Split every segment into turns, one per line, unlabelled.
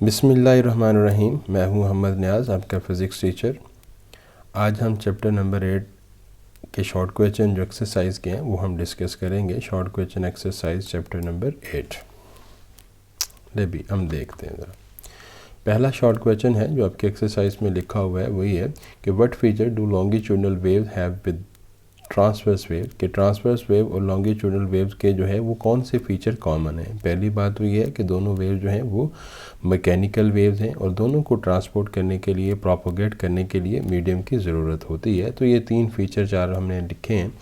बिस्मिल्लाहिर्रहमानिर्रहीम। मैं हूं मोहम्मद नियाज़, आपका फ़िज़िक्स टीचर। आज हम चैप्टर नंबर 8 के शॉर्ट क्वेश्चन जो एक्सरसाइज के हैं वो हम डिस्कस करेंगे। Short question exercise chapter number 8। ले भी हम देखते हैं ज़रा। पहला शॉर्ट क्वेश्चन है जो आपके एक्सरसाइज में लिखा हुआ है, वही है कि what feature do longitudinal wave have with transverse wave, के ट्रांसवर्स वेव और लॉन्गिट्यूडनल वेव्स के जो है वो कौन से फीचर कॉमन है। पहली बात तो ये है कि दोनों वेव जो हैं वो मैकेनिकल वेव्स हैं और दोनों को ट्रांसपोर्ट करने के लिए, प्रोपोगेट करने के लिए मीडियम की ज़रूरत होती है। तो ये तीन फीचर चार हमने लिखे हैं।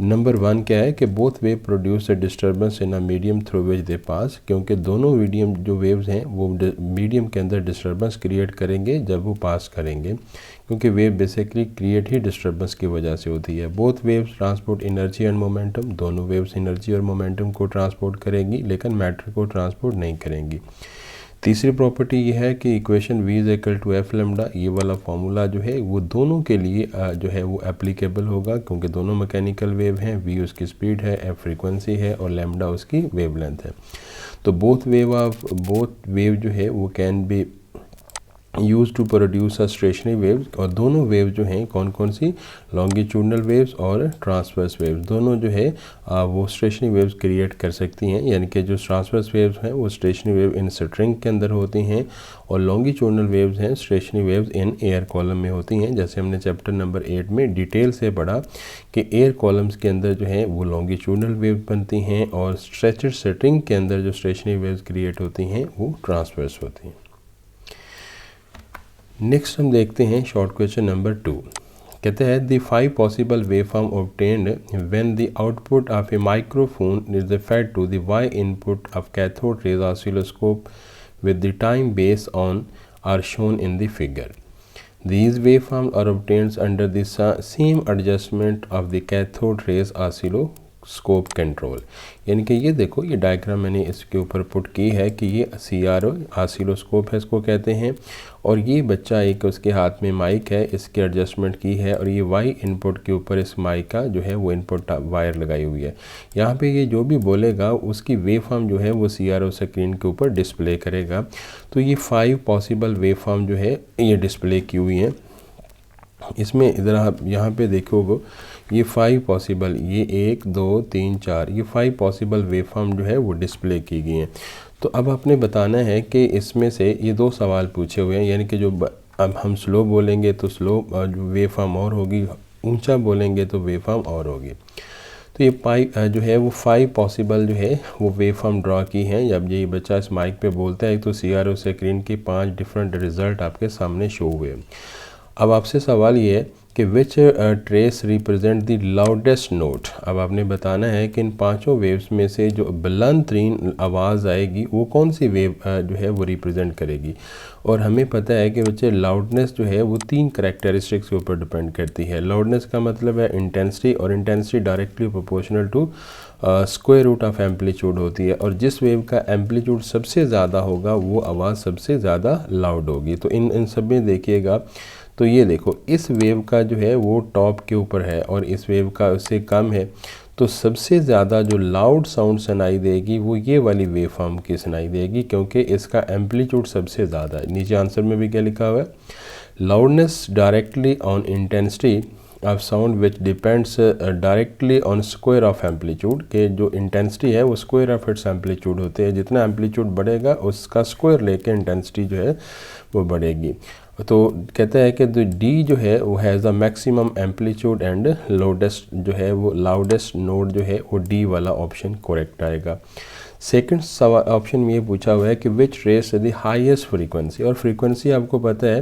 नंबर 1 क्या है कि both wave produce a disturbance in a medium through which they pass, क्योंकि दोनों मीडियम जो वेव्स हैं वो मीडियम के अंदर डिस्टर्बेंस क्रिएट करेंगे जब वो पास करेंगे, क्योंकि वेव बेसिकली क्रिएट ही डिस्टर्बेंस की वजह से होती है। Both waves transport energy and momentum, दोनों वेव्स एनर्जी और मोमेंटम को ट्रांसपोर्ट करेंगी लेकिन मैटर को ट्रांसपोर्ट नहीं करेंगी। तीसरी प्रॉपर्टी ये है कि equation v is equal to F lambda, ये वाला फार्मूला जो है वो दोनों के लिए जो है वो एप्लीकेबल होगा, क्योंकि दोनों मैकेनिकल वेव हैं। v उसकी स्पीड है, f फ्रीक्वेंसी है और लेमडा उसकी वेवलेंथ है। तो बोथ वेव जो है वो can be use to produce a stationary waves, और दोनों वेव जो हैं कौन कौन सी, लॉन्गिट्यूडनल वेव्स और ट्रांसवर्स वेव्स, दोनों जो है वो स्टेशनरी वेव्स क्रिएट कर सकती हैं। यानी कि जो ट्रांसवर्स वेव्स हैं वो स्टेशनरी वेव इन स्ट्रिंग के अंदर होती हैं और लॉन्गिट्यूडनल वेव्स हैं stationery waves in air column में होती हैं। जैसे हमने चैप्टर नंबर 8 में डिटेल से पढ़ा कि एयर कॉलम्स के अंदर जो है वो लॉन्गिट्यूडनल वेव बनती हैं और स्ट्रेचड स्ट्रिंग के अंदर जो स्टेशनरी वेव्स क्रिएट होती हैं वो ट्रांसवर्स होती हैं। नेक्स्ट हम देखते हैं शॉर्ट क्वेश्चन नंबर 2। कहते हैं the 5 possible wave form obtained when the output of a microphone is fed to the Y input of cathode rays oscilloscope with the time based on are shown in the figure. These waveforms are obtained under the same adjustment of the cathode rays oscilloscope control। यानी कि ये देखो, ये diagram मैंने इसके ऊपर put की है कि ये CRO ऑसिलोस्कोप है, इसको कहते हैं। और ये बच्चा एक उसके हाथ में माइक है, इसके एडजस्टमेंट की है और ये वाई इनपुट के ऊपर इस माइक का जो है वो इनपुट वायर लगाई हुई है। यहाँ पे ये जो भी बोलेगा उसकी वेव फॉर्म जो है वो CRO स्क्रीन के ऊपर डिस्प्ले करेगा। तो ये 5 पॉसिबल वेव फॉर्म जो है ये डिस्प्ले की हुई हैं। इसमें इधर आप यहाँ पे देखोगे ये 5 पॉसिबल, ये 1 2 3 4, ये 5 पॉसिबल वेव फॉर्म जो है वो डिस्प्ले की गई हैं। तो अब आपने बताना है कि इसमें से ये 2 सवाल पूछे हुए हैं, यानी कि जो अब हम स्लो बोलेंगे तो स्लो वेव फॉर्म और होगी, ऊंचा बोलेंगे तो वेव फॉर्म और होगी। तो ये जो है वो 5 पॉसिबल जो है वो वेव फॉर्म ड्रा की हैं। जब ये बच्चा इस माइक पे बोलता है तो CRO स्क्रीन के 5 डिफरेंट रिज़ल्ट आपके सामने शो हुए। अब आपसे सवाल ये है कि which trace represent the loudest note. अब आपने बताना है कि इन पांचों वेव्स में से जो बुलंद तरीन आवाज़ आएगी वो कौन सी वेव जो है वो रिप्रेजेंट करेगी। और हमें पता है कि बच्चे लाउडनेस जो है वो 3 करैक्टरिस्टिक्स के ऊपर डिपेंड करती है। लाउडनेस का मतलब है इंटेंसिटी, और intensity directly proportional to square root of amplitude होती है, और जिस वेव का एम्पलीट्यूड सबसे ज़्यादा होगा वो आवाज़ सबसे ज़्यादा लाउड होगी। तो इन सब में देखिएगा तो ये देखो, इस वेव का जो है वो टॉप के ऊपर है और इस वेव का उससे कम है, तो सबसे ज़्यादा जो लाउड साउंड सुनाई देगी वो ये वाली वेव फॉर्म की सुनाई देगी, क्योंकि इसका एम्पलीट्यूड सबसे ज़्यादा है। नीचे आंसर में भी क्या लिखा हुआ है, loudness directly on intensity of sound which depends directly on square of amplitude, के जो इंटेंसिटी है वो स्क्वायर ऑफ इट्स एम्पलीट्यूड होते हैं। जितना एम्पलीट्यूड बढ़ेगा उसका स्क्वायर लेके इंटेंसिटी जो है वो बढ़ेगी। तो कहता है कि D जो है वो has the maximum amplitude and loudest जो है वो लाउडेस्ट नोट जो है वो D वाला ऑप्शन करेक्ट आएगा। सेकंड सवाल ऑप्शन में ये पूछा हुआ है कि विच रेस द हाईएस्ट फ्रीक्वेंसी, और फ्रीक्वेंसी आपको पता है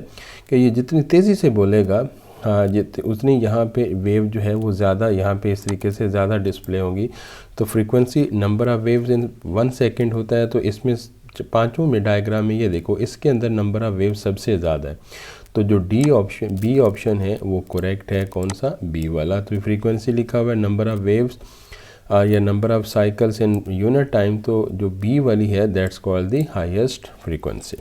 कि ये जितनी तेज़ी से बोलेगा उतनी यहाँ पे वेव जो है वो ज़्यादा यहाँ पे इस तरीके से ज़्यादा डिस्प्ले होंगी। तो frequency number of waves in 1 second होता है, तो इसमें पांचों में डायग्राम में ये देखो इसके अंदर नंबर ऑफ़ वेव सबसे ज़्यादा है। तो जो बी ऑप्शन है वो करेक्ट है, कौन सा, बी वाला। तो फ्रीक्वेंसी लिखा हुआ है नंबर ऑफ़ वेव्स या number of cycles in unit time, तो जो बी वाली है that's called the highest frequency.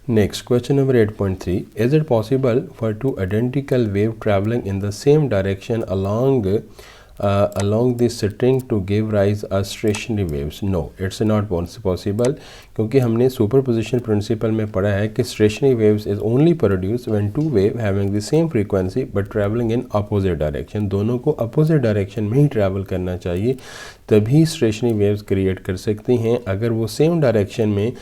Next, question number 8.3. Is it possible for two identical wave traveling in the same direction along along the string to give rise a stationary waves? No, it's not possible, क्योंकि हमने superposition principle में पढ़ा है कि stationary waves is only produce when two wave having the same frequency but travelling in opposite direction. दोनों को opposite direction में ही travel करना चाहिए, तभी स्टेशनरी वेव्स क्रिएट कर सकती हैं। अगर वो सेम डायरेक्शन में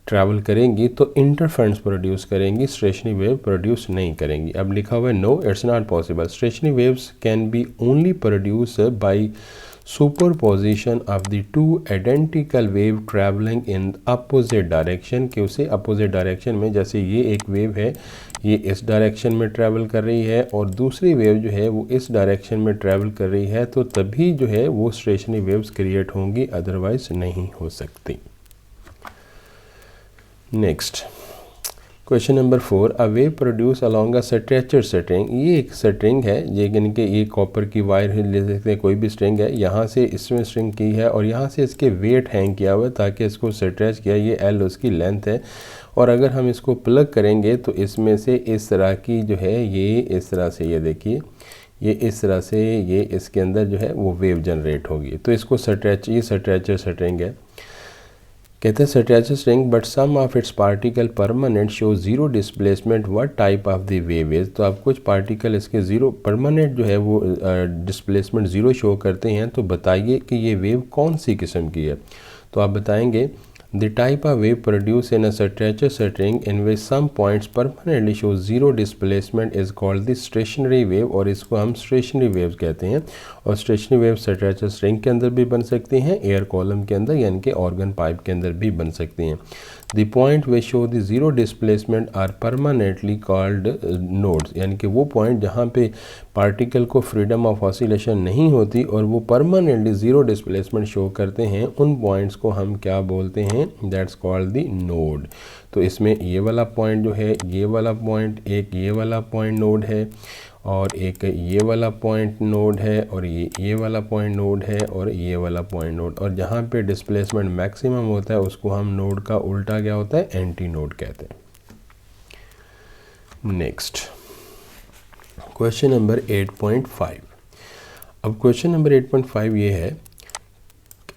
ट्रैवल करेंगी तो इंटरफेरेंस प्रोड्यूस करेंगी, स्टेशनरी वेव प्रोड्यूस नहीं करेंगी। अब लिखा हुआ है no, it's not possible. Stationary waves can be only produce by superposition of the two identical wave travelling in opposite direction, कि उसे अपोजिट डायरेक्शन में, जैसे ये एक वेव है, ये इस डायरेक्शन में ट्रैवल कर रही है और दूसरी वेव जो है वो इस डायरेक्शन में ट्रैवल कर रही है, तो तभी जो है वो स्टेशनरी वेव्स क्रिएट होंगी, अदरवाइज नहीं हो सकती। Next question number 4, a wave produce along a stretcher string. ये एक स्ट्रिंग है, यानी कि ये कॉपर की वायर ले सकते हैं, कोई भी स्ट्रिंग है, यहाँ से इसमें स्ट्रिंग की है और यहाँ से इसके वेट हैंग किया हुआ है ताकि इसको स्ट्रेच किया, ये एल उसकी लेंथ है। और अगर हम इसको प्लग करेंगे तो इसमें से इस तरह की जो है, ये इस तरह से, ये देखिए, ये इस तरह से, ये इसके अंदर जो है वो वेव जनरेट होगी। तो इसको ये स्ट्रेचर स्ट्रिंग है। कहते हैं stretcher string but some of its particle permanent show zero displacement, what type of the wave is. तो आप कुछ पार्टिकल इसके ज़ीरो परमानेंट जो है वो डिस्प्लेसमेंट ज़ीरो शो करते हैं, तो बताइए कि ये वेव कौन सी किस्म की है। तो आप बताएंगे the type of wave produce in a stretcher string in which some points permanently show zero displacement is called the stationary wave, और इसको हम स्टेशनरी वेव्स कहते हैं। और स्टेशनरी वेव स्ट्रेचर स्ट्रिंग के अंदर भी बन सकती हैं, एयर कॉलम के अंदर यानी कि ऑर्गन पाइप के अंदर भी बन सकती हैं। द पॉइंट वे show the zero displacement are permanently called nodes, यानी कि वो पॉइंट जहाँ पे पार्टिकल को फ्रीडम ऑफ ऑसिलेशन नहीं होती और वो परमानेंटली ज़ीरो डिस्प्लेसमेंट शो करते हैं, उन पॉइंट्स को हम क्या बोलते हैं, दैट्स कॉल्ड द नोड। तो इसमें ये वाला पॉइंट जो है, ये वाला पॉइंट, एक ये वाला पॉइंट नोड है, और एक ये वाला पॉइंट नोड है, और ये वाला पॉइंट नोड है, और ये वाला पॉइंट नोड। और जहाँ पे डिस्प्लेसमेंट मैक्सिमम होता है उसको हम नोड का उल्टा क्या होता है, एंटी नोड कहते हैं। Next question number 8.5। अब क्वेश्चन नंबर 8.5 ये है,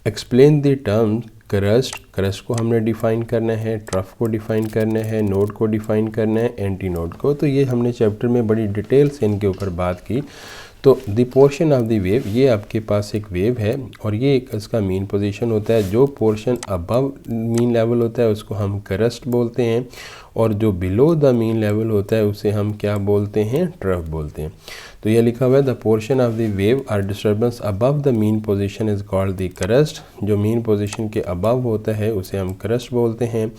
explain the term crust. Crust को हमने डिफ़ाइन करना है, ट्रफ को डिफ़ाइन करना है, नोड को डिफ़ाइन करना है, एंटी नोड को। तो ये हमने चैप्टर में बड़ी डिटेल से इनके ऊपर बात की। तो the portion of the wave, ये आपके पास एक वेव है और ये एक इसका मीन पोजीशन होता है। जो पोर्शन अबव मीन लेवल होता है उसको हम क्रस्ट बोलते हैं, और जो बिलो द मीन लेवल होता है उसे हम क्या बोलते हैं, ट्रफ बोलते हैं। तो ये लिखा हुआ है, the portion of the wave or disturbance above the mean position is called the crest. जो मीन पोजीशन के अबव होता है उसे हम क्रस्ट बोलते हैं।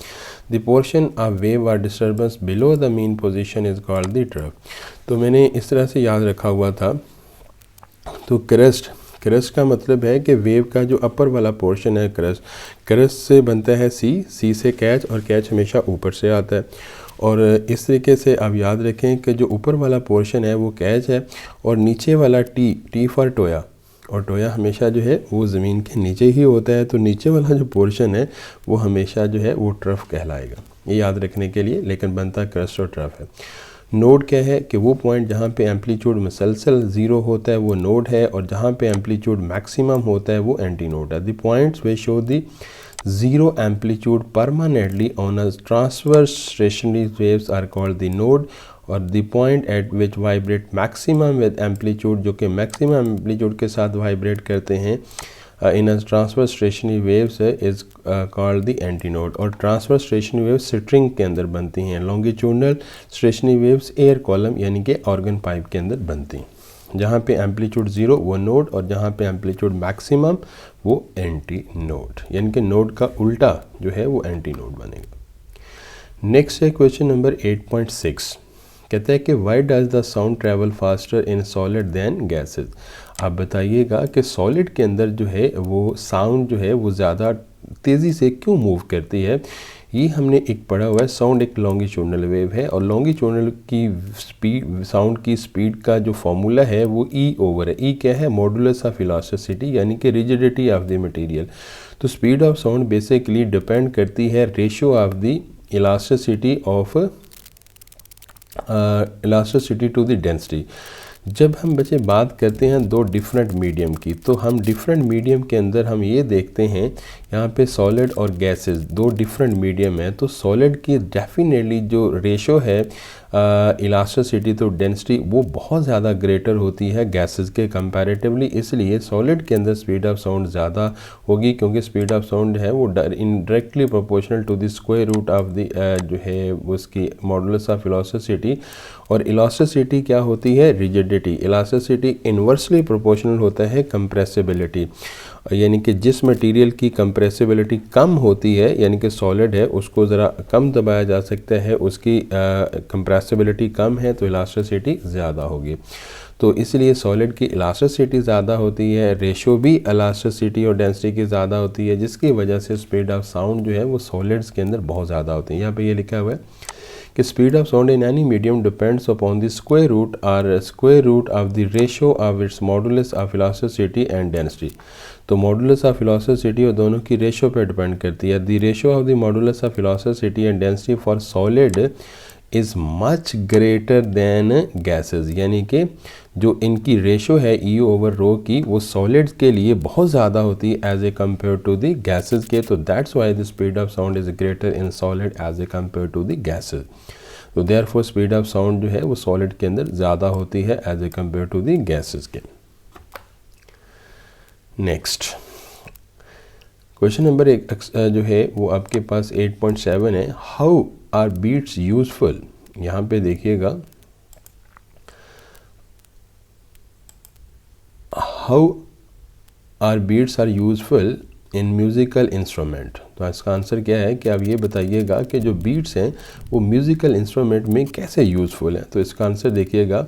The portion of wave or disturbance below the mean position is called the trough. तो मैंने इस तरह से याद रखा हुआ था। तो क्रस्ट का मतलब है कि वेव का जो अपर वाला पोर्शन है, क्रस्ट से बनता है सी से कैच, और कैच हमेशा ऊपर से आता है। और इस तरीके से आप याद रखें कि जो ऊपर वाला पोर्शन है वो कैच है, और नीचे वाला टी फॉर टोया, और टोया हमेशा जो है वो ज़मीन के नीचे ही होता है। तो नीचे वाला जो पोर्शन है वो हमेशा जो है वो ट्रफ कहलाएगा, ये याद रखने के लिए, लेकिन बनता क्रस्ट और ट्रफ है। नोड क्या है कि वो पॉइंट जहाँ पे एम्पलीट्यूड मुसलसल ज़ीरो होता है वो नोड है, और जहाँ पे एम्पलीट्यूड मैक्सिमम होता है वो एंटी नोड है। The points way show the zero amplitude permanently on a transverse stationary waves are called the node, और the point at which vibrate maximum with amplitude, जो कि maximum amplitude के साथ vibrate करते हैं in a transverse stationary waves is called the antinode। और transverse stationary waves string के अंदर बनती हैं, longitudinal stationary waves air column यानी कि organ pipe के अंदर बनती हैं। जहाँ पे एम्पलीट्यूड ज़ीरो वो नोड, और जहाँ पे एम्पलीट्यूड मैक्सिमम वो एंटी नोड, यानी कि नोड का उल्टा जो है वो एंटी नोड बनेगा। नेक्स्ट है क्वेश्चन नंबर 8.6। कहता है कि why does the sound travel faster in solid than gases. आप बताइएगा कि सॉलिड के अंदर जो है वो साउंड जो है वो ज़्यादा तेज़ी से क्यों मूव करती है। ये हमने एक पढ़ा हुआ है, साउंड एक लॉन्गिट्यूडनल वेव है, और लॉन्गिट्यूडनल की स्पीड, साउंड की स्पीड का जो फॉर्मूला है वो ई ओवर है। ई क्या है, मॉडुलस ऑफ इलास्टिसिटी, यानी कि रिजिडिटी ऑफ द मटेरियल। तो speed of sound basically depend करती है ratio of the elasticity to the density. जब हम बच्चे बात करते हैं दो डिफरेंट मीडियम की, तो हम डिफरेंट मीडियम के अंदर हम ये देखते हैं यहाँ पे सॉलिड और गैसेस दो डिफरेंट मीडियम है। तो सॉलिड की डेफिनेटली जो रेशो है इलास्टिसिटी तो डेंसिटी वो बहुत ज़्यादा ग्रेटर होती है गैसेस के कंपैरेटिवली, इसलिए सॉलिड के अंदर स्पीड ऑफ साउंड ज़्यादा होगी, क्योंकि स्पीड ऑफ साउंड है वो indirectly proportional to the square root of the जो है उसकी मॉडुलस ऑफ इलास्टिसिटी। और इलास्टिसिटी क्या होती है? रिजिडिटी। इलास्टिसिटी इन्वर्सली प्रोपोर्शनल होता है कंप्रेसिबिलिटी, यानी कि जिस मटेरियल की कंप्रेसिबिलिटी कम होती है यानी कि सॉलिड है उसको ज़रा कम दबाया जा सकता है, उसकी कंप्रेसिबिलिटी कम है तो इलास्टिसिटी ज़्यादा होगी। तो इसलिए सॉलिड की इलास्टिसिटी ज़्यादा होती है, रेशो भी इलास्टिसिटी और डेंसिटी की ज़्यादा होती है, जिसकी वजह से स्पीड ऑफ साउंड जो है वो सॉलिड्स के अंदर बहुत ज़्यादा होती है। यहाँ पे ये लिखा हुआ है कि speed of sound in any medium depends upon the square root of the ratio of its modulus of elasticity and density. तो मॉडुलस ऑफ इलास्टिसिटी और दोनों की रेशो पे डिपेंड करती है। The ratio of the modulus of elasticity and density for solid is much greater than gases, यानी कि जो इनकी रेशो है ई ओवर रो की वो सॉलिड्स के लिए बहुत ज़्यादा होती है as a compare to the gases के। तो that's why the speed of sound is greater in solid as a compare to the gases. तो देयरफॉर स्पीड ऑफ साउंड जो है वो सॉलिड के अंदर ज़्यादा होती है as a compare to the gases के। नेक्स्ट क्वेश्चन नंबर एक जो है वो आपके पास 8.7 है। How are beats useful? यहाँ पे देखिएगा, how are beats are useful in musical instrument. तो इसका आंसर क्या है कि आप ये बताइएगा कि जो बीट्स हैं वो म्यूज़िकल इंस्ट्रूमेंट में कैसे यूज़फुल हैं। तो इसका आंसर देखिएगा,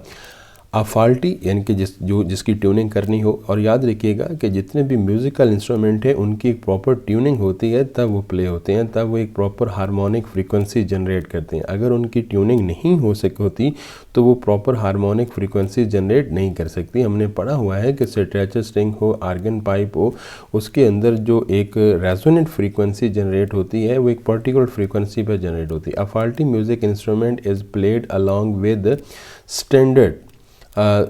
फाल्टी यानी कि जिसकी ट्यूनिंग करनी हो, और याद रखिएगा कि जितने भी म्यूज़िकल इंस्ट्रूमेंट हैं उनकी एक प्रॉपर ट्यूनिंग होती है तब वो प्ले होते हैं, तब वो एक प्रॉपर हार्मोनिक फ्रीक्वेंसी जनरेट करते हैं। अगर उनकी ट्यूनिंग नहीं होती तो वो प्रॉपर हार्मोनिक फ्रीक्वेंसी जनरेट नहीं कर सकती। हमने पढ़ा हुआ है कि स्ट्रेचर स्ट्रिंग हो, आर्गन पाइप हो, उसके अंदर जो एक रेजोनेंट फ्रीक्वेंसी जनरेट होती है वो एक पर्टिकुलर फ्रीक्वेंसी पर जनरेट होती है। A faulty music instrument is played along with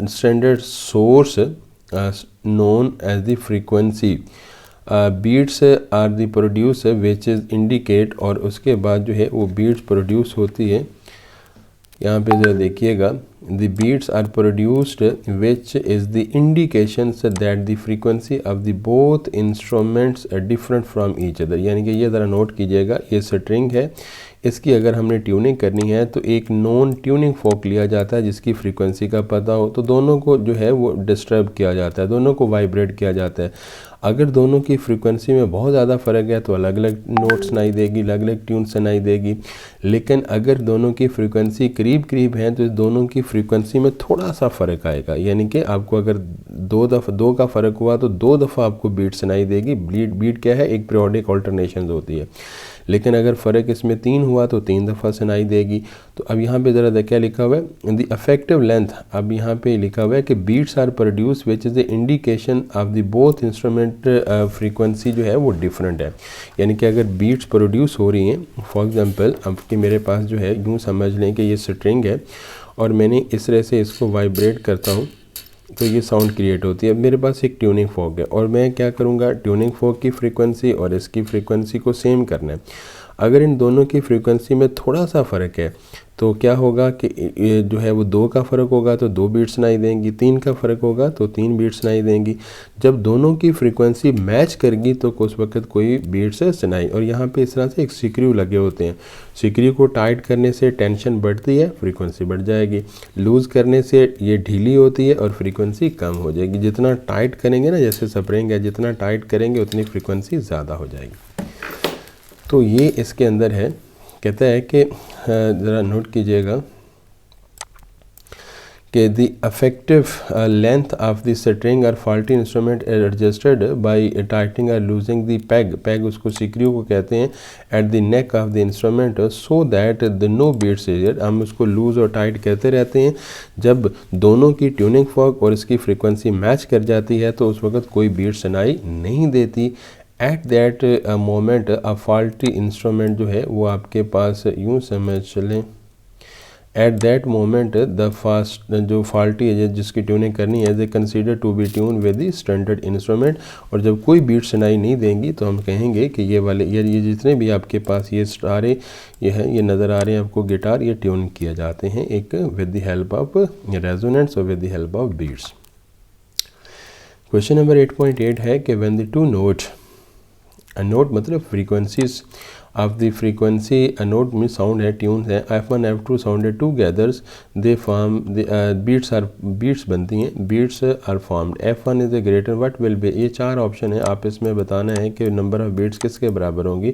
standard source known as the frequency. Beats are the produce which is indicate, और उसके बाद जो है वो beats प्रोड्यूस होती है। यहाँ पे जरा देखिएगा, the beats are produced which is the indications that the frequency of the both instruments are different from each other। यानी कि ये ज़रा नोट कीजिएगा, ये स्ट्रिंग है, इसकी अगर हमने ट्यूनिंग करनी है तो एक नॉन ट्यूनिंग फोक लिया जाता है जिसकी फ्रीक्वेंसी का पता हो, तो दोनों को जो है वो डिस्टर्ब किया जाता है, दोनों को वाइब्रेट किया जाता है। अगर दोनों की फ्रीक्वेंसी में बहुत ज़्यादा फ़र्क है तो अलग अलग नोट सुनाई देगी, अलग अलग ट्यून सुनाई देगी। लेकिन अगर दोनों की फ्रीक्वेंसी करीब करीब है तो दोनों की फ्रीक्वेंसी में थोड़ा सा फ़र्क आएगा, यानी कि आपको अगर दो का फ़र्क हुआ तो 2 दफ़ा आपको बीट सुनाई देगी। बीट क्या है? एक पीरियोडिक ऑल्टरनेशन होती है। लेकिन अगर फ़र्क इसमें 3 हुआ तो 3 दफ़ा सुनाई देगी। तो अब यहाँ पे ज़रा क्या लिखा हुआ है, द इफेक्टिव लेंथ। अब यहाँ पे लिखा हुआ है कि beats are produce which is the indication of the both instrument frequency जो है वो डिफरेंट है। यानी कि अगर बीट्स प्रोड्यूस हो रही हैं, फॉर एग्जांपल अब कि मेरे पास जो है यूँ समझ लें कि ये स्ट्रिंग है और मैंने इस तरह से इसको वाइब्रेट करता हूँ तो ये साउंड क्रिएट होती है। अब मेरे पास एक ट्यूनिंग फोक है और मैं क्या करूँगा, ट्यूनिंग फोक की फ्रीक्वेंसी और इसकी फ्रीक्वेंसी को सेम करना है। अगर इन दोनों की फ्रीक्वेंसी में थोड़ा सा फ़र्क है तो क्या होगा कि ये जो है वो 2 का फ़र्क होगा तो 2 बीट सुनाई देंगी, 3 का फ़र्क होगा तो 3 बीट सुनाई देंगी। जब दोनों की फ्रीक्वेंसी मैच करेगी तो उस वक्त कोई बीट से सुनाई। और यहाँ पे इस तरह से एक सिक्रू लगे होते हैं, सिक्रू को टाइट करने से टेंशन बढ़ती है, फ्रीक्वेंसी बढ़ जाएगी, लूज़ करने से ये ढीली होती है और फ्रीक्वेंसी कम हो जाएगी। जितना टाइट करेंगे ना, जैसे स्प्रिंग है, जितना टाइट करेंगे उतनी फ्रीक्वेंसी ज़्यादा हो जाएगी। तो ये इसके अंदर है, कहता है कि ज़रा नोट कीजिएगा कि the effective length of the string और faulty instrument adjusted by tightening और लूजिंग द पैग उसको सिक्रू को कहते हैं, at the neck of the instrument so that the no beats is. हम उसको लूज़ और टाइट कहते रहते हैं। जब दोनों की ट्यूनिंग फोक और इसकी फ्रीक्वेंसी मैच कर जाती है तो उस वक्त कोई बीट सुनाई नहीं देती। At that moment a faulty instrument जो है वो आपके पास यूँ समझ चलें, at that moment the fast जो फॉल्टी है जिसकी ट्यूनिंग करनी है they consider to be tune with the standard instrument. और जब कोई बीट सुनाई नहीं देंगी तो हम कहेंगे कि ये वाले ये जितने भी आपके पास ये सारे ये हैं ये नज़र आ रहे हैं आपको गिटार, ये ट्यून किए जाते हैं एक with the help of resonance और with the help of beats. Question number 8.8 है कि when the two note, note मतलब frequencies of the frequency, a note में sound है tunes है F1 F2 sounded together they form the beats बनती हैं, beats are formed, F1 is a greater what will be, ये चार option है, आप इसमें बताना है कि नंबर ऑफ बीट्स किसके बराबर होंगी।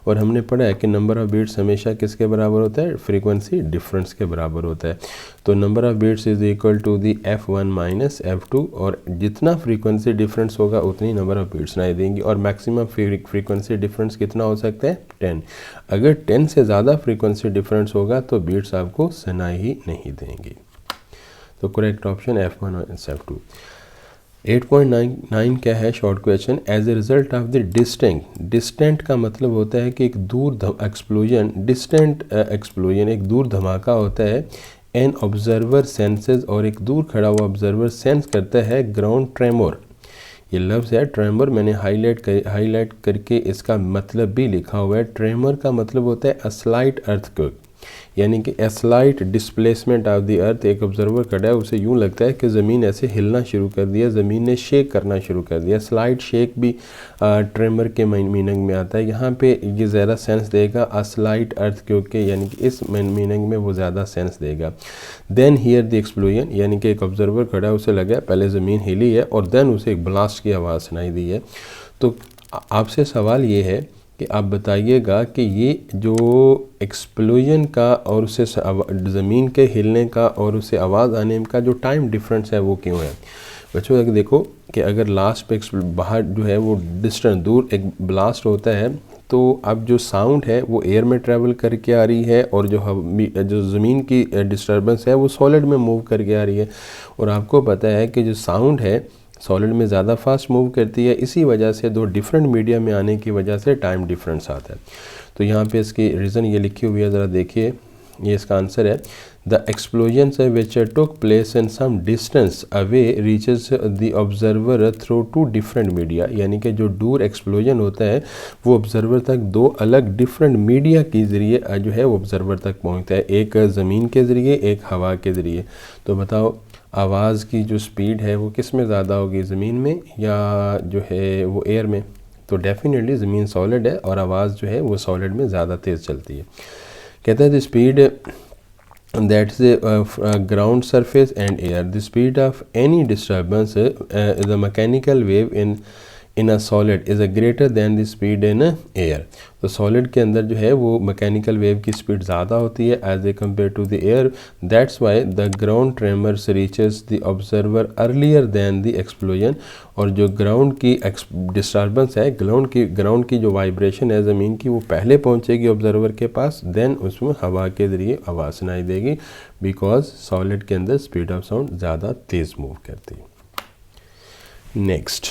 और हमने पढ़ा है कि नंबर ऑफ बीट्स हमेशा किसके बराबर होता है, फ्रीक्वेंसी डिफरेंस के बराबर होता है। तो number of beats is equal to the F1 minus F2, और जितना फ्रीक्वेंसी डिफरेंस होगा उतनी नंबर ऑफ बीट्स सुनाई देंगी। और मैक्सिमम फ्रीक्वेंसी डिफरेंस कितना हो सकता है, 10। अगर 10 से ज़्यादा फ्रीक्वेंसी डिफरेंस होगा तो बीट्स आपको सुनाई ही नहीं देंगी। तो करेक्ट ऑप्शन F1 और F2। 8.9 क्या है short question, as a result of the distant का मतलब होता है कि एक दूर एक्सप्लोजन, डिस्टेंट एक्सप्लोजन एक दूर धमाका होता है। एन ऑब्जर्वर सेंसेस, और एक दूर खड़ा हुआ ऑब्जर्वर सेंस करता है ग्राउंड ट्रेमोर, ये लफ्ज़ है ट्रेमर, मैंने हाईलाइट करके इसका मतलब भी लिखा हुआ है। ट्रेमर का मतलब होता है अ स्लाइट अर्थक्वेक, यानी कि a slight displacement of the earth. एक ऑब्जर्वर खड़ा है, उसे यूँ लगता है कि ज़मीन ऐसे हिलना शुरू कर दिया, ज़मीन ने शेक करना शुरू कर दिया। स्लाइट शेक भी ट्रेमर के मीनिंग में आता है। यहाँ पे ये ज़्यादा सेंस देगा अ स्लाइट अर्थ, क्योंकि यानी कि इस मीनिंग में वो ज़्यादा सेंस देगा। देन हियर द एक्सप्लोजन, यानी कि एक ऑब्जर्वर खड़ा है, उसे लगा पहले ज़मीन हिली है और देन उसे एक ब्लास्ट की आवाज़ सुनाई दी है। तो आपसे सवाल ये है कि आप बताइएगा कि ये जो एक्सप्लोजन का और उसे ज़मीन के हिलने का और उसे आवाज़ आने का जो टाइम डिफरेंस है वो क्यों है। बच्चों अगर देखो कि अगर लास्ट पे बाहर जो है वो डिस्टेंस दूर एक ब्लास्ट होता है, तो अब जो साउंड है वो एयर में ट्रैवल करके आ रही है, और जो ज़मीन की डिस्टर्बेंस है वो सॉलिड में मूव करके आ रही है। और आपको पता है कि जो साउंड है सॉलिड में ज़्यादा फास्ट मूव करती है, इसी वजह से दो डिफरेंट मीडिया में आने की वजह से टाइम डिफरेंस आता है। तो यहाँ पे इसकी रीज़न ये लिखी हुई है, ज़रा देखिए, ये इसका आंसर है। The explosion which took place in some distance away reaches the observer through two different media, यानी कि जो दूर एक्सप्लोजन होता है वो ऑब्जर्वर तक दो अलग डिफरेंट मीडिया के ज़रिए जो है वो ऑब्जर्वर तक पहुँचता है, एक ज़मीन के ज़रिए, एक हवा के ज़रिए। तो बताओ आवाज़ की जो स्पीड है वो किस में ज़्यादा होगी, ज़मीन में या जो है वो एयर में। तो डेफिनेटली ज़मीन सॉलिड है और आवाज़ जो है वो सॉलिड में ज़्यादा तेज़ चलती है। कहता है the speed that is ground surface and air, the speed of any disturbance is a mechanical wave in a solid is a greater than the speed in air. तो सॉलिड के अंदर जो है वो मैकेनिकल वेव की speed ज़्यादा होती है as a compare to the air. That's why the ground tremors reaches the observer earlier than the explosion, और जो ग्राउंड की डिस्टर्बेंस है, ग्राउंड की जो वाइब्रेशन है ज़मीन की, वो पहले पहुंचेगी ऑब्जर्वर के पास, देन उसमें हवा के ज़रिए आवाज़ सुनाई देगी, बिकॉज सॉलिड के अंदर स्पीड ऑफ साउंड ज़्यादा तेज़ मूव करती है। Next,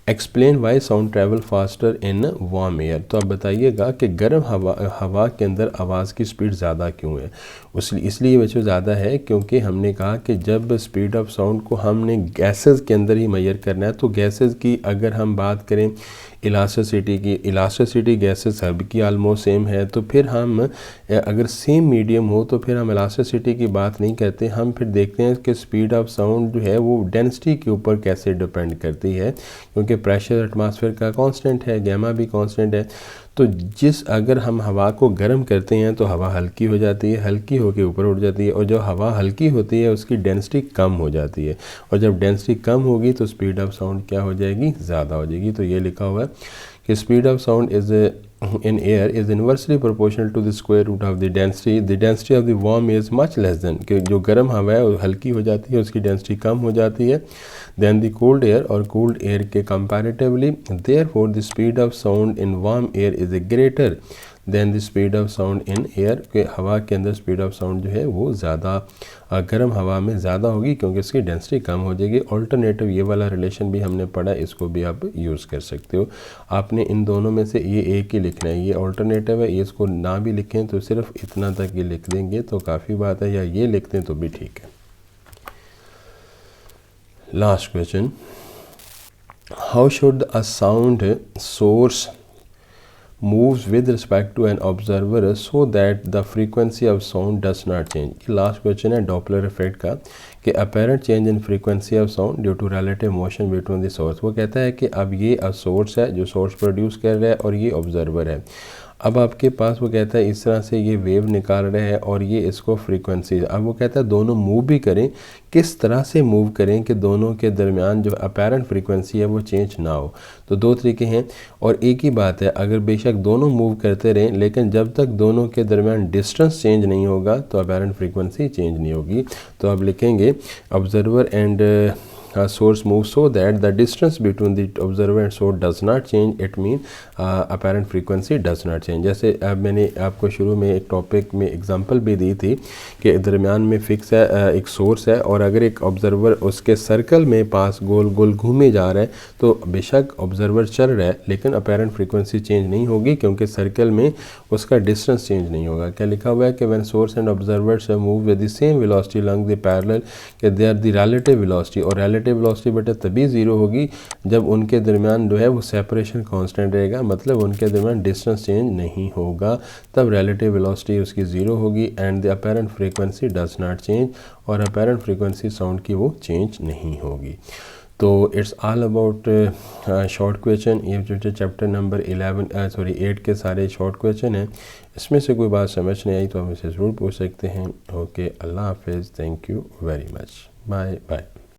explain why sound travel faster in warm air. तो आप बताइएगा कि गर्म हवा के अंदर आवाज़ की स्पीड ज़्यादा क्यों है। इसलिए वजह ज़्यादा है क्योंकि हमने कहा कि जब स्पीड ऑफ साउंड को हमने गैसेस के अंदर ही मेजर करना है, तो गैसेस की अगर हम बात करें इलास्टिसिटी गैसेस सब की आलमोस्ट सेम है, तो फिर हम अगर सेम मीडियम हो तो फिर हम इलास्टिसिटी की बात नहीं करते, हम फिर देखते हैं कि स्पीड ऑफ साउंड जो है वो डेंसिटी के ऊपर कैसे डिपेंड करती है, क्योंकि प्रेशर एटमॉस्फेयर का कांस्टेंट है, गैमा भी कांस्टेंट है। तो अगर हम हवा को गर्म करते हैं तो हवा हल्की हो जाती है, हल्की होकर ऊपर उठ जाती है, और जो हवा हल्की होती है उसकी डेंसिटी कम हो जाती है, और जब डेंसिटी कम होगी तो स्पीड ऑफ साउंड क्या हो जाएगी, ज़्यादा हो जाएगी। तो ये लिखा हुआ है कि speed of sound is in air is inversely proportional to the square root of the density of the warm is much less than, कि जो गर्म हवा है वो हल्की हो जाती है, उसकी डेंसिटी कम हो जाती है than the cold air, और cold air के comparatively, therefore the speed of sound in warm air is greater than the speed of sound in air, के हवा के अंदर स्पीड ऑफ साउंड जो है वो ज़्यादा गर्म हवा में ज़्यादा होगी क्योंकि इसकी डेंसिटी कम हो जाएगी। ऑल्टरनेटिव ये वाला रिलेशन भी हमने पढ़ा, इसको भी आप यूज़ कर सकते हो। आपने इन दोनों में से ये एक ही लिखना है, ये ऑल्टरनेटिव है, ये इसको ना भी लिखें तो सिर्फ इतना तक ये लिख देंगे तो काफ़ी बात है, या ये लिख दें तो भी ठीक है। Last question, how should a sound source moves with respect to an observer so that the frequency of sound does not change। Last question है डॉपलर इफेक्ट का, कि apparent change in frequency of sound due to relative motion between the source। वो कहता है कि अब ये source है जो सोर्स प्रोड्यूस कर रहा है और ये ऑब्जर्वर है। अब आपके पास वो कहता है इस तरह से ये वेव निकाल रहे हैं और ये इसको फ्रीक्वेंसी, अब वो कहता है दोनों मूव भी करें, किस तरह से मूव करें कि दोनों के दरमियान जो अपैरेंट फ्रीक्वेंसी है वो चेंज ना हो। तो दो तरीके हैं और एक ही बात है, अगर बेशक दोनों मूव करते रहें लेकिन जब तक दोनों के दरमियान डिस्टेंस चेंज नहीं होगा तो अपैरेंट फ्रीक्वेंसी चेंज नहीं होगी। तो आप लिखेंगे observer and source moves so that the distance between the observer and source does not change, it mean apparent frequency does not change। जैसे अब मैंने आपको शुरू में एक टॉपिक में एग्जांपल भी दी थी कि दरमियान में फिक्स है एक सोर्स है और अगर एक ऑब्जर्वर उसके सर्कल में पास गोल गोल घूमे जा रहा है तो बेशक ऑब्जर्वर चल रहा है लेकिन अपैरेंट फ्रीक्वेंसी चेंज नहीं होगी क्योंकि सर्कल में उसका डिस्टेंस चेंज नहीं होगा। क्या लिखा हुआ है कि when source and observers move with the same velocity along the parallel, कि they are the relative velocity, और रिलेटिव वेलोसिटी बेटा तभी ज़ीरो होगी जब उनके दरमियान जो है वो सेपरेशन कांस्टेंट रहेगा, मतलब उनके दरमियान डिस्टेंस चेंज नहीं होगा, तब रिलेटिव वेलोसिटी उसकी ज़ीरो होगी and the apparent frequency does not change, और अपैरेंट फ्रीक्वेंसी साउंड की वो चेंज नहीं होगी। तो it's all about short question. ये जो चैप्टर नंबर 8 के सारे शॉर्ट क्वेश्चन हैं, इसमें से कोई बात समझ नहीं आई तो आप मुझसे ज़रूर पूछ सकते हैं। ओके, अल्लाह हाफिज़, thank you very much, bye bye.